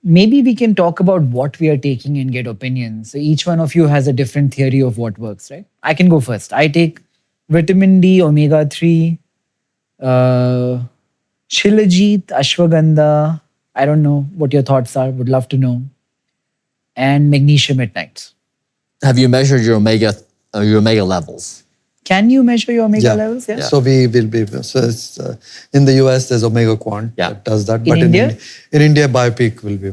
maybe we can talk about what we are taking and get opinions. So each one of you has a different theory of what works, right? I can go first. I take vitamin D, omega 3, uh, Shilajit, Ashwagandha. I don't know what your thoughts are, would love to know. And magnesium at night. Have you measured your omega levels? Can you measure your omega Yeah. levels? Yeah. So we will be, so it's, in the US, there's Omega Quant that does that. In India? In India, BioPeak will be.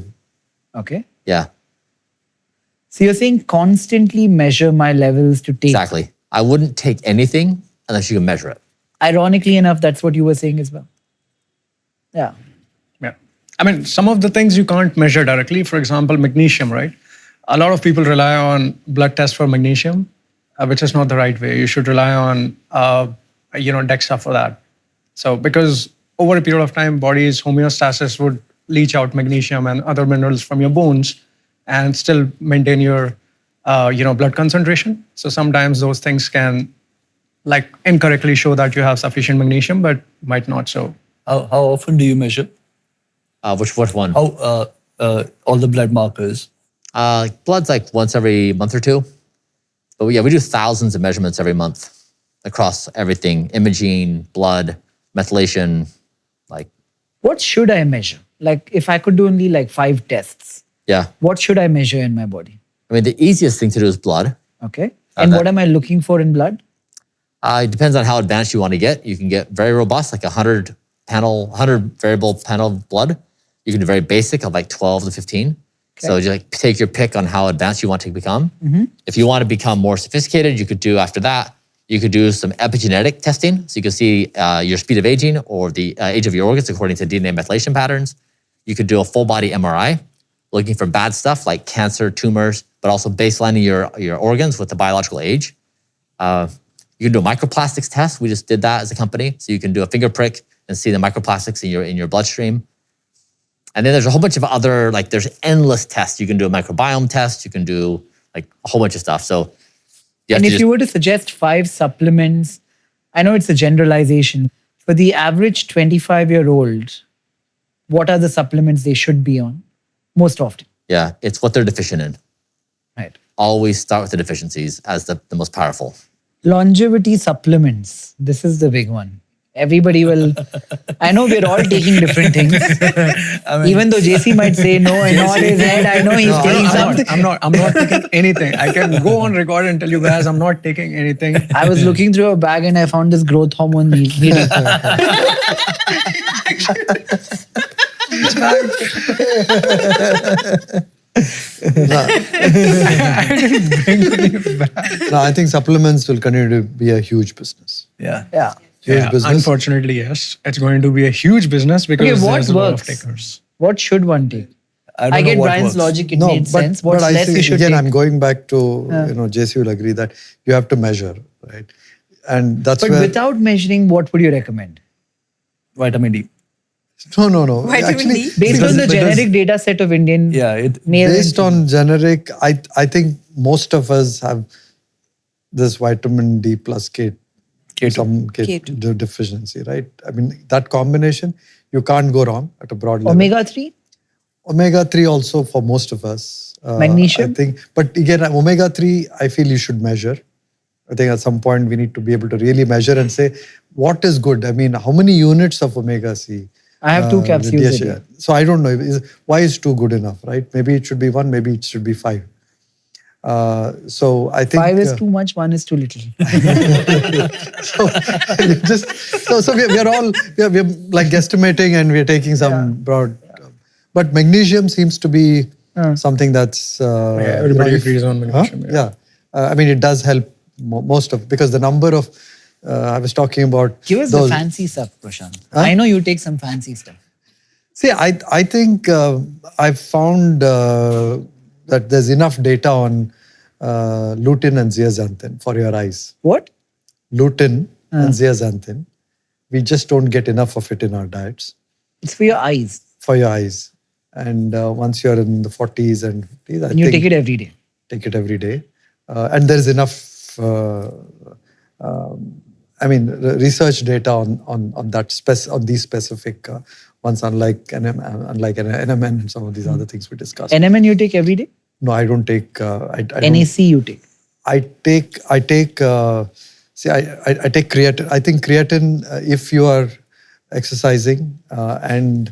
Okay. Yeah. So you're saying constantly measure my levels to take. Exactly. I wouldn't take anything unless you can measure it. Ironically enough, that's what you were saying as well. Yeah. Yeah. I mean, some of the things you can't measure directly. For example, magnesium, right? A lot of people rely on blood tests for magnesium, which is not the right way. You should rely on, DEXA for that. So because over a period of time, body's homeostasis would leach out magnesium and other minerals from your bones and still maintain your, blood concentration. So sometimes those things can like incorrectly show that you have sufficient magnesium, but might not so. How often do you measure? Which one? How all the blood markers? Blood's like once every month or two. But yeah, we do thousands of measurements every month across everything: imaging, blood, methylation, like. What should I measure? Like if I could do only like 5 tests, Yeah. what should I measure in my body? I mean, the easiest thing to do is blood. Okay. And what am I looking for in blood? It depends on how advanced you want to get. You can get very robust, like 100 variable panel of blood. You can do very basic of like 12 to 15. Okay. So you like take your pick on how advanced you want to become. Mm-hmm. If you want to become more sophisticated, you could do after that, you could do some epigenetic testing. So you can see your speed of aging or the age of your organs according to DNA methylation patterns. You could do a full body MRI, looking for bad stuff like cancer, tumors, but also baselining your organs with the biological age. You can do a microplastics test. We just did that as a company. So you can do a finger prick and see the microplastics in your bloodstream. And then there's a whole bunch of other, like there's endless tests. You can do a microbiome test. You can do like a whole bunch of stuff. So and if you were to suggest 5 supplements, I know it's a generalization, for the average 25-year-old, what are the supplements they should be on most often? Yeah, it's what they're deficient in. Right. Always start with the deficiencies as the most powerful. Longevity supplements. This is the big one. Everybody will. I know we're all taking different things. Even though JC might say no and nod his head, I know he's taking something. I'm not taking anything. I can go on record and tell you guys I'm not taking anything. I was looking through a bag and I found this growth hormone needle. No, I think supplements will continue to be a huge business. Yeah. Yeah. Huge business. Unfortunately, yes. It's going to be a huge business because there's a lot of takers. What should one take? I I get know what Brian's works. logic, it made sense. What's I less see, you should again, take? I'm going back to, JC will agree that you have to measure, right? And that's But where... without measuring, what would you recommend? Vitamin D. No. Vitamin D? Based on the generic data set of Indian male. Based on generic, I think most of us have this vitamin D plus K2 deficiency, right? I mean, that combination, you can't go wrong at a broad level. Omega 3? Omega 3 also for most of us. Magnesium? I think, but again, omega 3, I feel you should measure. I think at some point we need to be able to really measure and say, what is good? I mean, how many units of omega 3? I have 2 capsules a day. So I don't know. Why is 2 good enough, right? Maybe it should be 1, maybe it should be 5. So I think 5 is too much, 1 is too little. so we're all we're like guesstimating and we're taking some broad. But magnesium seems to be something that's everybody agrees on magnesium. Yeah. I mean, it does help most of, because the number of I was talking about. Give us the fancy stuff, Prashanth. I know you take some fancy stuff. See, I think I've found that there's enough data on lutein and zeaxanthin for your eyes. What? Lutein and zeaxanthin. We just don't get enough of it in our diets. It's for your eyes. For your eyes. And once you're in the 40s and 50s, I think you take it every day. Take it every day. And there's enough research data on that on these specific ones, unlike NMN and some of these other things we discussed. NMN you take every day? No, I don't take. I NAC you take? I take. I take creatine. I think creatine, if you are exercising and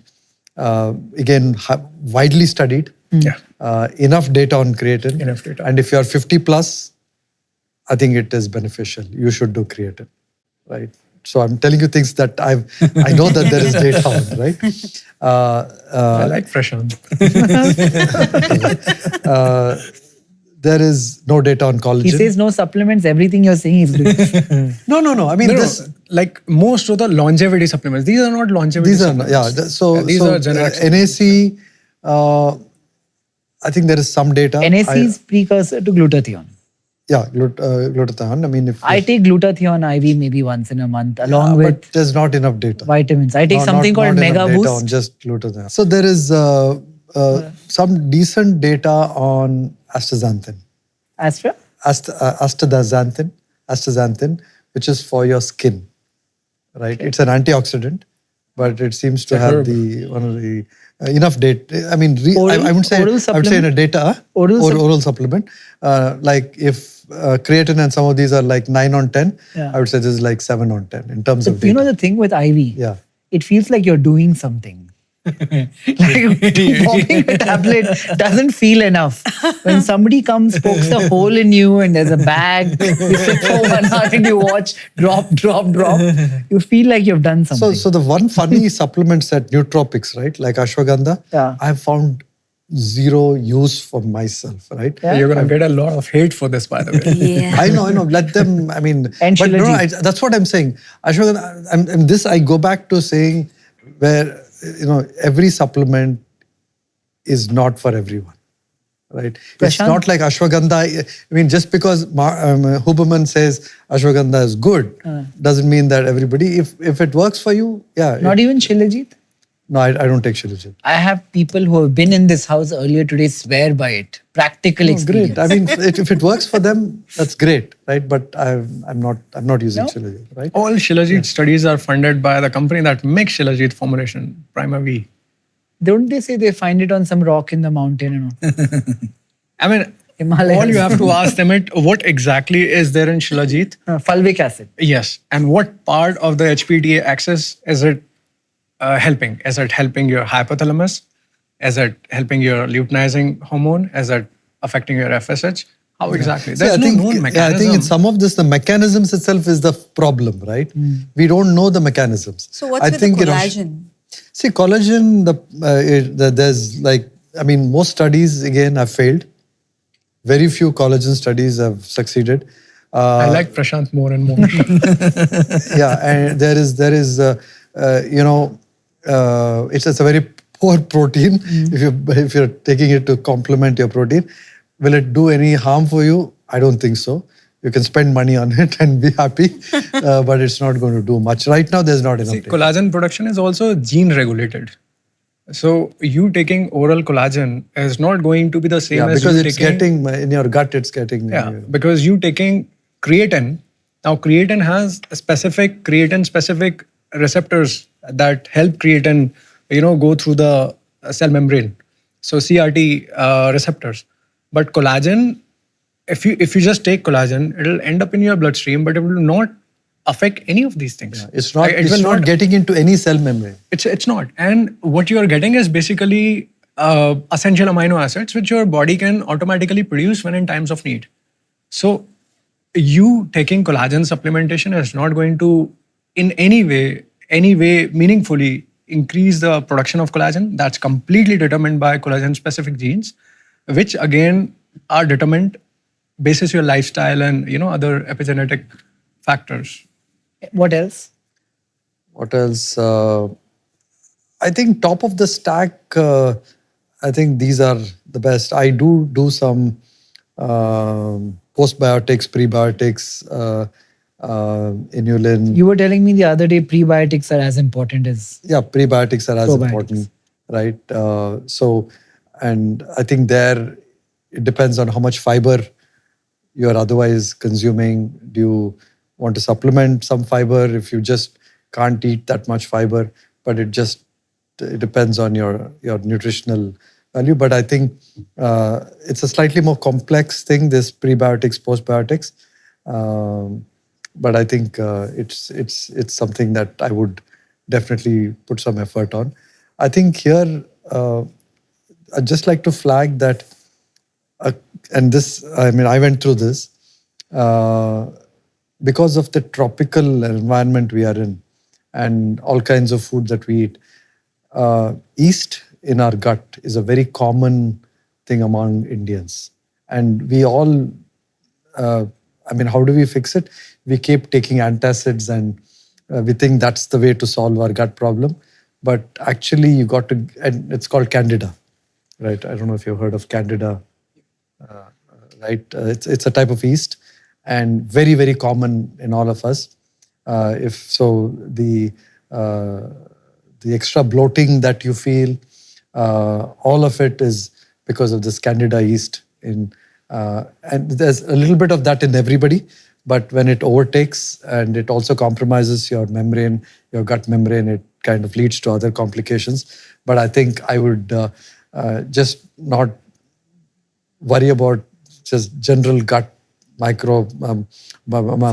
again widely studied. Enough data on creatine. Enough data. And if you are 50 plus, I think it is beneficial. You should do creatine, right? So I'm telling you things that I know that there is data on, right? I like Prashanth. There is no data on collagen. He says no supplements, everything you're saying is good. No. I mean, Like most of the longevity supplements, these are not longevity supplements. These are generic NAC, I think there is some data. NAC is precursor to glutathione. Yeah, glutathione. I mean, if I take glutathione IV maybe once in a month along but with there's not enough data. vitamins. I take something Not called enough Mega data Boost. on just glutathione. So there is some decent data on astaxanthin. Astra? Astaxanthin, which is for your skin, right? It's an antioxidant, but it seems to have one of the enough data. I mean, I would say in a data oral supplement. Like if creatine and some of these are like 9 on 10, I would say this is like 7 on 10 in terms of data. You know the thing with IV? Yeah. It feels like you're doing something. Like popping a tablet doesn't feel enough. When somebody comes, pokes a hole in you and there's a bag, you sit for 1 hour and you watch drop, you feel like you've done something. So the one funny supplement set, nootropics, right? Like ashwagandha, I have found zero use for myself, right? Yeah. You're going to get a lot of hate for this, by the way. Yeah. I know. Let them, I mean, And but no, Shilajit. that's what I'm saying. Ashwagandha, and this I go back to saying where, every supplement is not for everyone, right? It's Prashanth? not like ashwagandha. I mean, just because Huberman says ashwagandha is good, doesn't mean that everybody, if it works for you, yeah. Not even Shilajit? No, I don't take Shilajit. I have people who have been in this house earlier today swear by it. Practical experience. Great. I mean, if it works for them, that's great, right? But I'm not using Shilajit, right? All Shilajit studies are funded by the company that makes Shilajit formulation, Prima V. Don't they say they find it on some rock in the mountain and all? I mean, Himalayas. all you have to ask them is what exactly is there in Shilajit? Fulvic acid. Yes. And what part of the HPTA axis is it helping? Is it helping your hypothalamus? Is it helping your luteinizing hormone? Is it affecting your FSH? How exactly? There's no known mechanism. Yeah, I think in some of this, the mechanisms itself is the problem, right? We don't know the mechanisms. So what's with the collagen? See, collagen, there's like, I mean, most studies, again, have failed. Very few collagen studies have succeeded. I like Prashanth more and more. Yeah, and there is it's a very poor protein. If you're taking it to complement your protein, will it do any harm for you? I don't think so. You can spend money on it and be happy, but it's not going to do much. Right now, there's not enough data. Collagen production is also gene regulated. So you taking oral collagen is not going to be the same as because you it's taking... getting, in your gut, it's getting... because you taking creatine. Now creatine has creatine-specific receptors that help creatine, go through the cell membrane. So CRT receptors. But collagen, if you just take collagen, it'll end up in your bloodstream, but it will not affect any of these things. Yeah, it's not getting into any cell membrane. It's not. And what you are getting is basically essential amino acids, which your body can automatically produce when in times of need. So you taking collagen supplementation is not going to in any way meaningfully increase the production of collagen. That's completely determined by collagen specific genes, which again are determined basis your lifestyle and other epigenetic factors. What else? I think top of the stack, I think these are the best. I do some postbiotics, prebiotics, inulin. You were telling me the other day prebiotics are as important as... Yeah, prebiotics are as probiotics. important, right? And I think there, it depends on how much fiber you're otherwise consuming. Do want to supplement some fiber, if you just can't eat that much fiber, but it depends on your nutritional value. But I think it's a slightly more complex thing, this prebiotics, postbiotics. But I think it's something that I would definitely put some effort on. I think here, I'd just like to flag that, and this, I mean, I went through this, because of the tropical environment we are in and all kinds of food that we eat, yeast in our gut is a very common thing among Indians. And we all, I mean, how do we fix it? We keep taking antacids and we think that's the way to solve our gut problem. But actually you got to, and it's called Candida, right? I don't know if you've heard of Candida, right? It's a type of yeast and very, very common in all of us. If so, the extra bloating that you feel, all of it is because of this Candida yeast. And there's a little bit of that in everybody, but when it overtakes and it also compromises your membrane, your gut membrane, it kind of leads to other complications. But I think I would just not worry about just general gut micro. So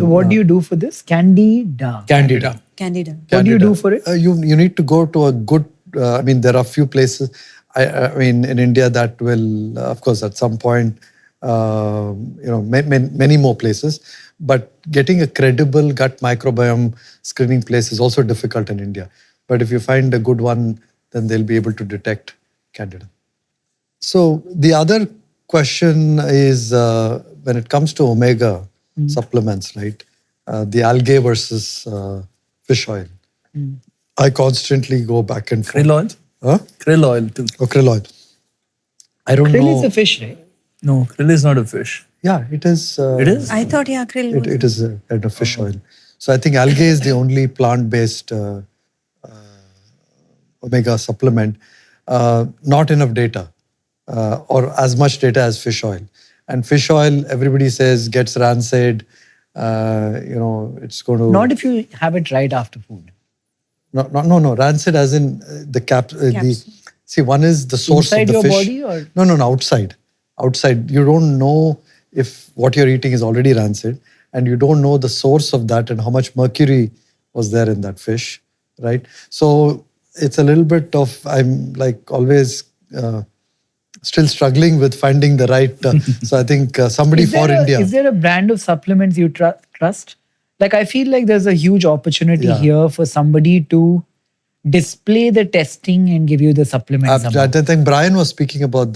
what do you do for this? Candida. Candida. What do you do for it? You need to go to a good, I mean, there are a few places, I mean, in India that will, of course, at some point, many more places. But getting a credible gut microbiome screening place is also difficult in India. But if you find a good one, then they'll be able to detect Candida. So the other question is, when it comes to omega supplements, right? The algae versus fish oil. I constantly go back and forth. Krill oil? Huh? Krill oil too. Oh, krill oil. I don't know. Krill is a fish, right? No, krill is not a fish. Yeah, it is. It is? I thought, yeah, krill was. It is a kind of fish oil. So I think algae is the only plant-based omega supplement. Not enough data, or as much data as fish oil. And fish oil, everybody says, gets rancid. It's going to... Not if you have it right after food. No. Rancid as in the see, one is the source Inside of the your fish. body or? No, outside. Outside. You don't know if what you're eating is already rancid, and you don't know the source of that and how much mercury was there in that fish, right? So it's a little bit of, I'm like always still struggling with finding the right, so I think somebody for India. Is there a brand of supplements you trust? Like, I feel like there's a huge opportunity here for somebody to display the testing and give you the supplements. I think Brian was speaking about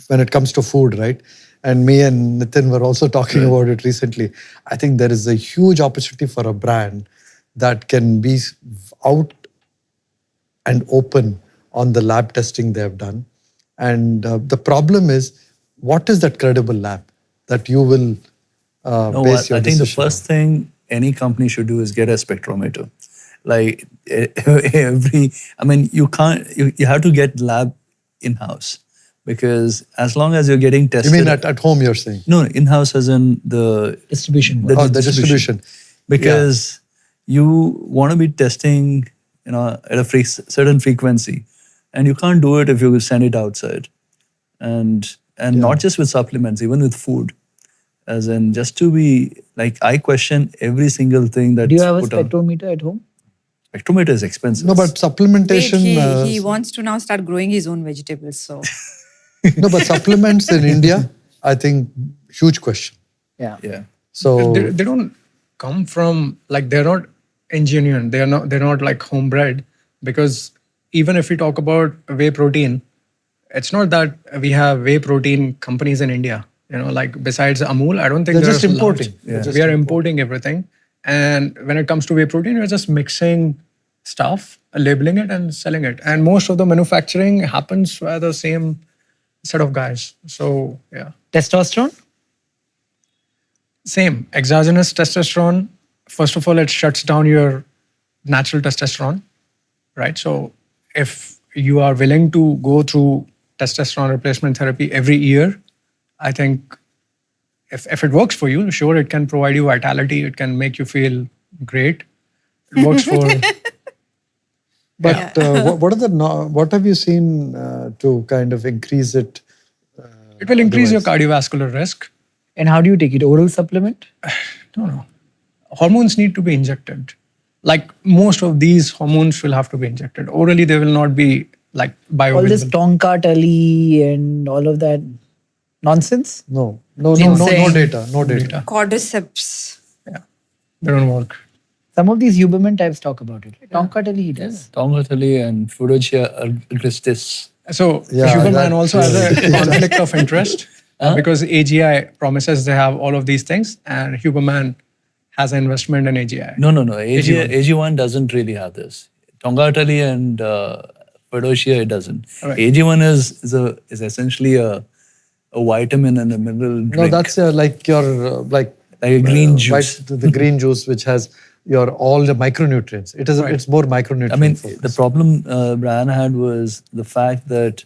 when it comes to food, right? And me and Nithin were also talking about it recently. I think there is a huge opportunity for a brand that can be out and open on the lab testing they have done. And the problem is, what is that credible lab that you will base your I think the decision first on? thing any company should do is get a spectrometer. Like you have to get lab in-house, because as long as you're getting tested. You mean at home, you're saying? No, in-house as in the distribution. The distribution. Because you want to be testing, at a certain frequency, and you can't do it if you send it outside. And not just with supplements, even with food. As in, just to be, like, I question every single thing that's Do you have a put on. spectrometer at home? Spectrometer is expensive. No, but supplementation... He wants to now start growing his own vegetables, so... No, but supplements in India, I think, huge question. Yeah. So... They don't come from, like, they're not engineered. They're not like homebred, because even if we talk about whey protein, it's not that we have whey protein companies in India. Like besides Amul, I don't think they're just importing. We are importing everything. And when it comes to whey protein, we're just mixing stuff, labeling it and selling it. And most of the manufacturing happens by the same set of guys. So, yeah. Testosterone? Same. Exogenous testosterone, first of all, it shuts down your natural testosterone, right? So if you are willing to go through testosterone replacement therapy every year, I think if it works for you, sure, it can provide you vitality. It can make you feel great. It works for. But what have you seen to kind of increase it? It will increase your cardiovascular risk. And how do you take it? Oral supplement? No. Hormones need to be injected. Like most of these hormones will have to be injected. Orally, they will not be like bioavailable. All this tonka tali and all of that nonsense? No data. Cordyceps. Yeah, they don't work. Some of these Huberman types talk about it. Tonka tali he does. Tongatali and Fudochia agrestis. So Huberman also has a conflict of interest because AGI promises they have all of these things, and Huberman has an investment in AGI. No. AG1 doesn't really have this. Tongatali and Fudochia, it doesn't. Right. AG1 is essentially a vitamin and a mineral drink. No, that's like your like a green juice. The green juice, which has all the micronutrients. It's more micronutrient. I mean, the problem Brian had was the fact that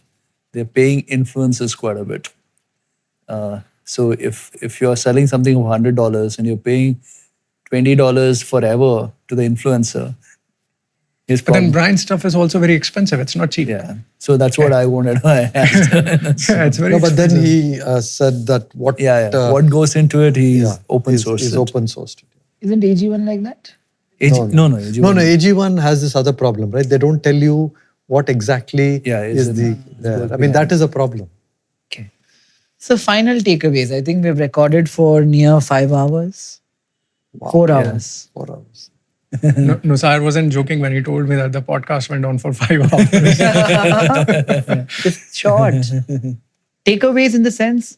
they're paying influencers quite a bit. So if you're selling something of $100 and you're paying $20 forever to the influencer, but then Brian's stuff is also very expensive. It's not cheap. Yeah. So that's what I wanted to ask. It's very but then he said that what goes into it, he's open sourced. He's open sourced. Isn't AG1 like that? No, AG1. AG1 has this other problem, right? They don't tell you what exactly is I mean, that is a problem. Okay. So final takeaways. I think we've recorded for near 5 hours. Wow. 4 hours. 4 hours. Nusar wasn't joking when he told me that the podcast went on for 5 hours. Just short. Takeaways in the sense,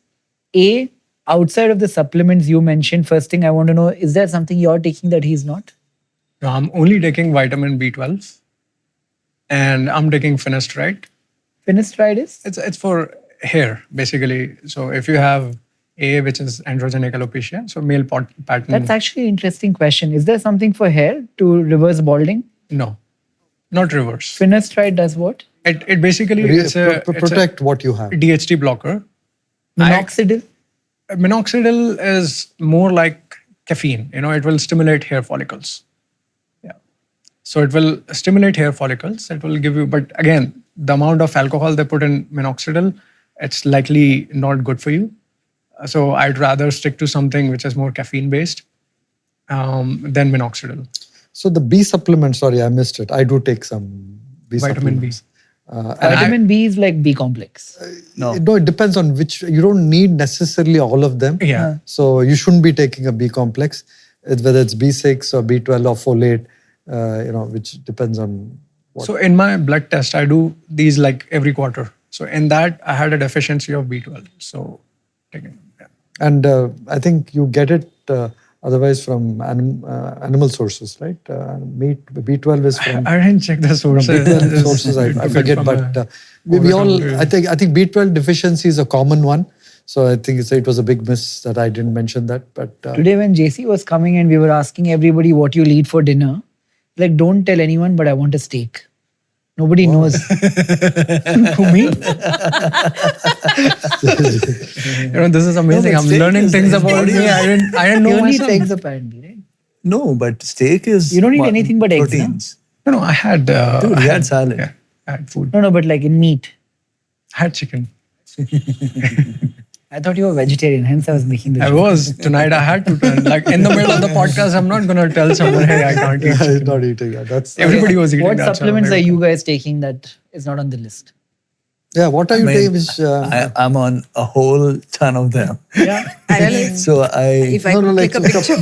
A, outside of the supplements you mentioned, first thing I want to know, is there something you're taking that he's not? No, I'm only taking vitamin B12 and I'm taking finasteride. Finasteride is? It's for hair, basically. So if you have A, which is androgenic alopecia, so male pattern. That's actually an interesting question. Is there something for hair to reverse balding? No, not reverse. Finasteride does what? It basically protect what you have. DHT blocker. Minoxidil? Minoxidil is more like caffeine. It will stimulate hair follicles. Yeah. So it will stimulate hair follicles. It will give you, but again, the amount of alcohol they put in minoxidil, it's likely not good for you. So I'd rather stick to something which is more caffeine based than minoxidil. So the B supplement, sorry, I missed it. I do take some B Vitamin B. supplements. Vitamin B is like B complex. No, it depends on which. You don't need necessarily all of them. Yeah. So you shouldn't be taking a B complex, whether it's B6 or B12 or folate, which depends on what. So in my blood test, I do these like every quarter. So in that, I had a deficiency of B12. So taking it. And I think you get it otherwise from animal sources, right? Meat, B12 is from... I didn't check the sources. B12 sources, I forget, but we all... I think B12 deficiency is a common one. So I think it was a big miss that I didn't mention that. But today when JC was coming and we were asking everybody what you'll eat for dinner, like, don't tell anyone, but I want a steak. Nobody knows. Who, me? This is amazing. No, I'm learning things about me. I didn't know You only eat myself. eggs apparently, right? No, but steak is... You don't eat anything but eggs, proteins. No, I had... Dude, we had salad. Yeah, I had food. No, but like in meat. I had chicken. I thought you were vegetarian, hence I was making the I joke. was. Tonight I had to turn. Like in the middle of the podcast, I'm not going to tell someone, hey, I can't eat chicken. not eating. Yeah, that's Everybody was eating What that. supplements are you guys taking that is not on the list? Yeah, what are you taking? Which, I'm on a whole ton of them. Yeah. So If I could click a picture.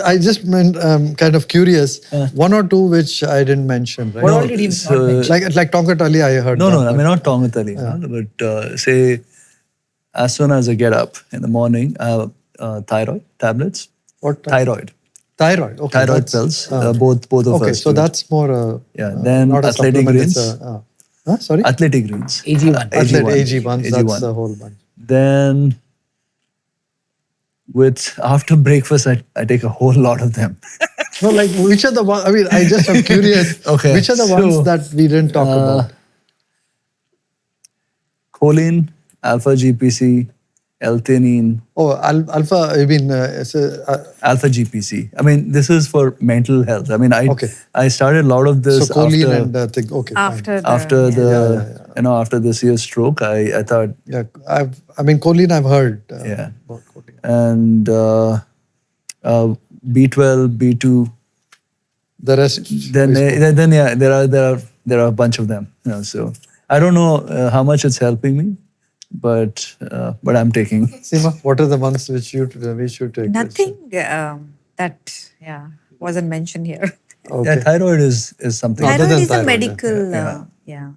I just meant kind of curious. One or two which I didn't mention. Right? What all did he not mention? Like Tonka Tali, I heard. No, I mean not Tongatali, but say as soon as I get up in the morning, I have thyroid tablets. What? Thyroid. Thyroid. Okay. Thyroid pills. Both of us. Okay, so that's more. Then not a athletic supplement, greens. Sorry. Athletic greens. AG1. AG1. That's the whole bunch. Then after breakfast, I take a whole lot of them. No, like which are the ones? I mean, I just am curious. Okay, Which are the ones that we didn't talk about? Choline, alpha GPC, L-theanine, Oh, alpha, I mean, alpha GPC. I mean, this is for mental health. I mean, Okay. I started a lot of this so choline after and thing. Okay, fine. after the Yeah. after the serious stroke. I thought, Yeah, I mean, choline I've heard. Yeah. About choline. and B12, B2. The rest. Then we spoke. then yeah, there are a bunch of them. So I don't know how much it's helping me, but I'm taking. Seema, what are the ones which we should take? Nothing that wasn't mentioned here. Okay. Yeah, thyroid is something. Other Thyroid than is a thyroid, medical, yeah. yeah.